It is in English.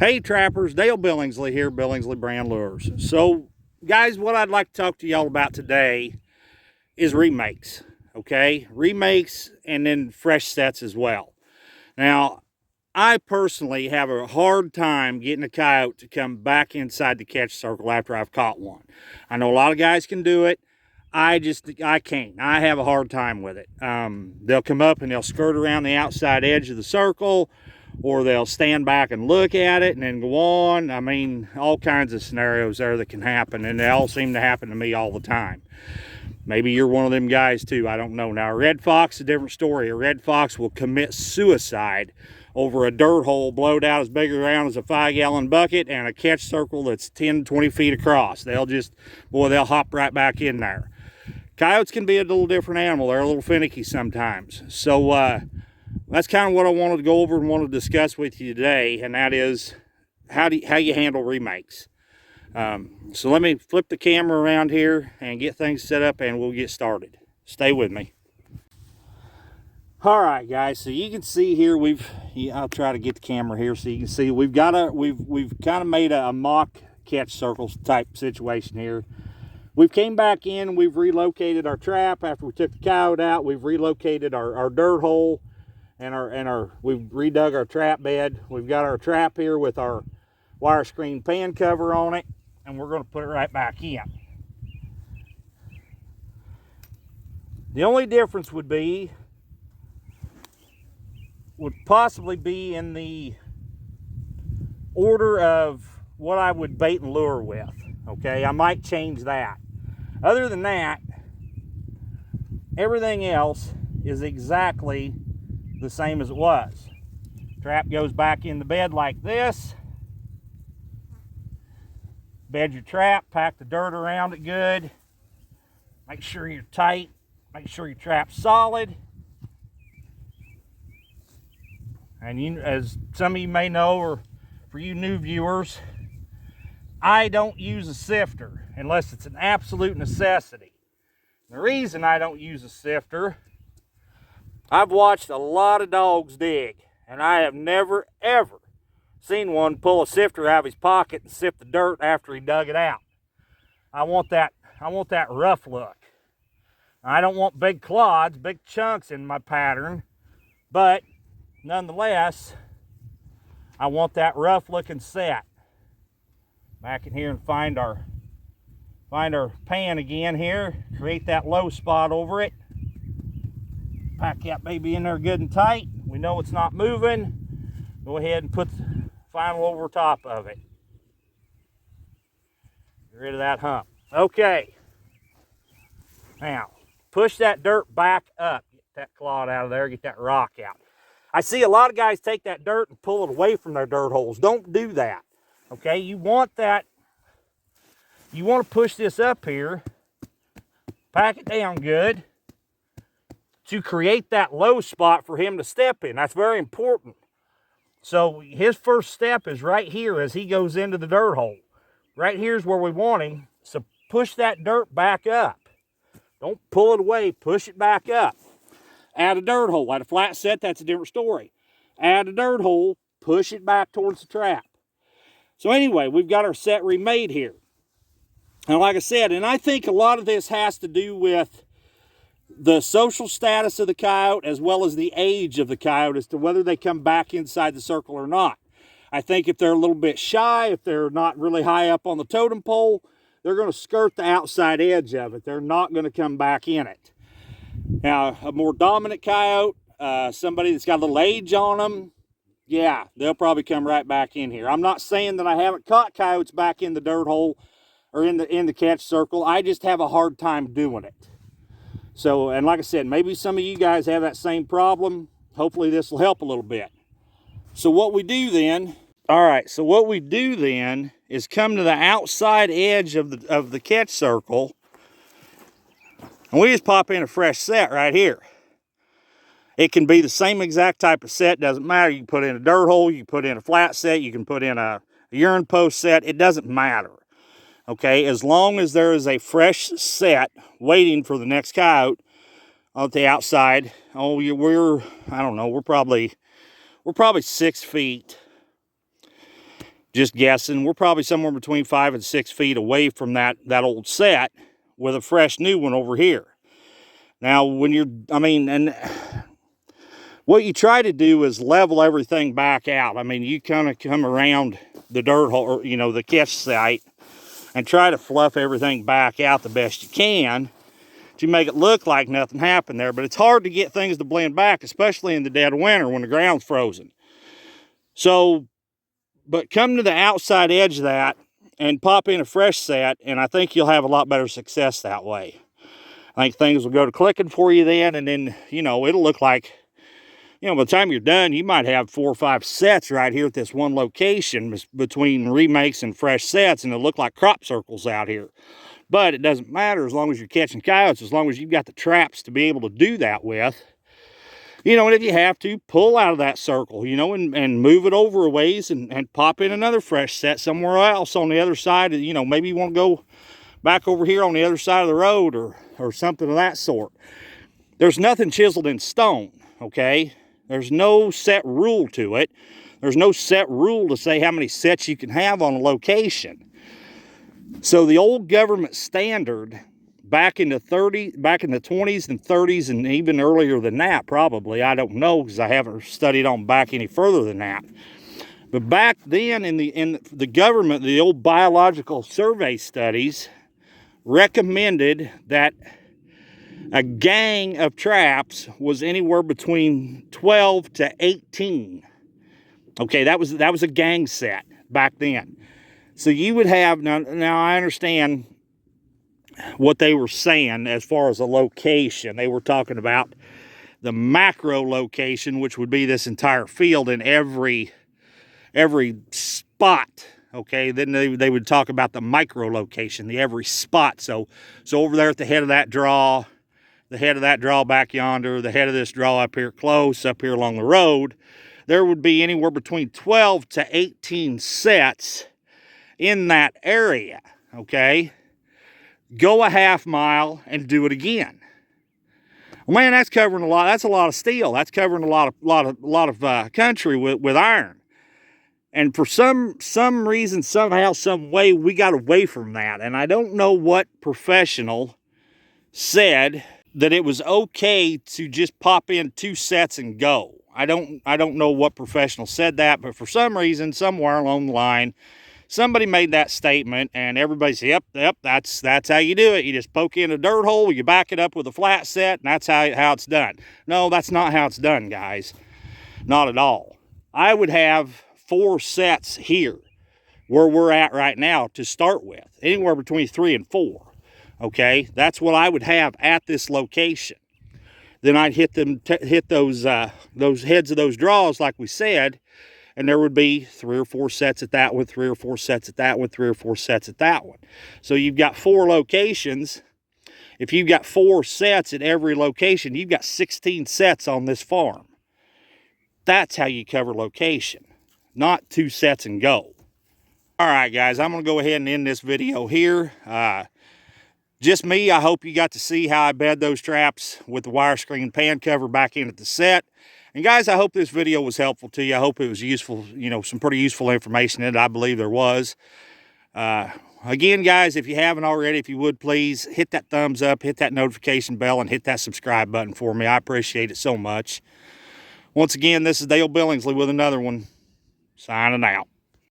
Hey trappers, Dale Billingsley here, Billingsley Brand Lures. So guys, what I'd like to talk to y'all about today is remakes, okay? Remakes and then fresh sets as well. Now, I personally have a hard time getting a coyote to come back inside the catch circle after I've caught one. I know a lot of guys can do it. I can't. I have a hard time with it. They'll come up and they'll skirt around the outside edge of the circle, or they'll stand back and look at it and then go on. I mean, all kinds of scenarios there that can happen, and they all seem to happen to me all the time. Maybe you're one of them guys too, I don't know. Now, a red fox is a different story. A red fox will commit suicide over a dirt hole blowed out as big around as a 5-gallon bucket and a catch circle that's 10, 20 feet across. They'll hop right back in there. Coyotes can be a little different animal. They're a little finicky sometimes. So that's kind of what I wanted to go over and want to discuss with you today, and that is how you handle remakes. So let me flip the camera around here and get things set up, and we'll get started. Stay with me. All right, guys. So you can see here I'll try to get the camera here so you can see we've kind of made a mock catch circles type situation here. We've came back in, we've relocated our trap after we took the coyote out. We've relocated our dirt hole, and we've redug our trap bed. We've got our trap here with our wire screen pan cover on it, and we're going to put it right back in. The only difference would possibly be in the order of what I would bait and lure with. Okay, I might change that. Other than that, everything else is exactly the same as it was. Trap goes back in the bed like this. Bed your trap, pack the dirt around it good. Make sure you're tight. Make sure your trap's solid. And as some of you may know, or for you new viewers, I don't use a sifter unless it's an absolute necessity. The reason I don't use a sifter, I've watched a lot of dogs dig, and I have never ever seen one pull a sifter out of his pocket and sift the dirt after he dug it out. I want that rough look. I don't want big clods, big chunks in my pattern, but nonetheless, I want that rough looking set. Back in here and find our pan again here. Create that low spot over it. Pack that baby in there good and tight. We know it's not moving. Go ahead and put the final over top of it. Get rid of that hump. Okay. Now, push that dirt back up. Get that clod out of there. Get that rock out. I see a lot of guys take that dirt and pull it away from their dirt holes. Don't do that. Okay, you want to push this up here, pack it down good to create that low spot for him to step in. That's very important. So his first step is right here as he goes into the dirt hole. Right here's where we want him. So push that dirt back up. Don't pull it away, push it back up. Add a dirt hole. At a flat set, that's a different story. Add a dirt hole, push it back towards the trap. So anyway, we've got our set remade here. And like I said, and I think a lot of this has to do with the social status of the coyote as well as the age of the coyote as to whether they come back inside the circle or not. I think if they're a little bit shy, if they're not really high up on the totem pole, they're going to skirt the outside edge of it. They're not going to come back in it. Now, a more dominant coyote, somebody that's got a little age on them, yeah, they'll probably come right back in here. I'm not saying that I haven't caught coyotes back in the dirt hole or in the catch circle. I just have a hard time doing it. So, and like I said, maybe some of you guys have that same problem. Hopefully this will help a little bit. So what we do then, is come to the outside edge of the catch circle, and we just pop in a fresh set right here. It can be the same exact type of set, doesn't matter. You can put in a dirt hole, you can put in a flat set, you can put in a urine post set, it doesn't matter. Okay, as long as there is a fresh set waiting for the next coyote on the outside. Oh, we're probably 6 feet Just guessing, we're probably somewhere between 5 and 6 feet away from that old set with a fresh new one over here. Now, when you're, I mean, and what you try to do is level everything back out. I mean, you kind of come around the dirt hole, or, you know, the catch site, and try to fluff everything back out the best you can to make it look like nothing happened there. But it's hard to get things to blend back, especially in the dead of winter when the ground's frozen. So, but come to the outside edge of that and pop in a fresh set, and I think you'll have a lot better success that way. I think things will go to clicking for you then, and then, you know, it'll look like, you know, by the time you're done, you might have 4 or 5 sets right here at this one location between remakes and fresh sets, and it'll look like crop circles out here. But it doesn't matter as long as you're catching coyotes, as long as you've got the traps to be able to do that with. You know, and if you have to, pull out of that circle, you know, and move it over a ways and pop in another fresh set somewhere else on the other side. You know, maybe you want to go back over here on the other side of the road or something of that sort. There's nothing chiseled in stone, okay? There's no set rule to it. There's no set rule to say how many sets you can have on a location. So the old government standard back in the 20s and 30s, and even earlier than that, probably, I don't know, because I haven't studied on back any further than that. But back then in the government, the old biological survey studies recommended that a gang of traps was anywhere between 12 to 18. Okay, that was a gang set back then. So you would have, now I understand what they were saying as far as a location. They were talking about the macro location, which would be this entire field in every spot. Okay, then they would talk about the micro location, the every spot. So over there at the head of that draw, the head of that draw back yonder, the head of this draw up here close, up here along the road, there would be anywhere between 12 to 18 sets in that area, okay? Go a half mile and do it again. Well, man, that's covering a lot. That's a lot of steel. That's covering a lot of country with iron. And for some reason, somehow, some way, we got away from that. And I don't know what professional said that it was okay to just pop in 2 sets and go. I don't know what professional said that, but for some reason, somewhere along the line, somebody made that statement, and everybody said, yep, that's how you do it. You just poke in a dirt hole, you back it up with a flat set, and that's how it's done. No, that's not how it's done, guys. Not at all. I would have 4 sets here where we're at right now to start with, anywhere between 3 and 4. Okay, that's what I would have at this location. Then I'd hit those heads of those draws, like we said, and there would be 3 or 4 sets at that one, 3 or 4 sets at that one, 3 or 4 sets at that one. So you've got 4 locations. If you've got 4 sets at every location, you've got 16 sets on this farm. That's how you cover location, not 2 sets and go. All right, guys, I'm going to go ahead and end this video here. Just me, I hope you got to see how I bed those traps with the wire screen pan cover back in at the set. And guys, I hope this video was helpful to you. I hope it was useful, you know, some pretty useful information in it. I believe there was. Again, guys, if you haven't already, if you would please hit that thumbs up, hit that notification bell, and hit that subscribe button for me. I appreciate it so much. Once again, this is Dale Billingsley with another one. Signing out.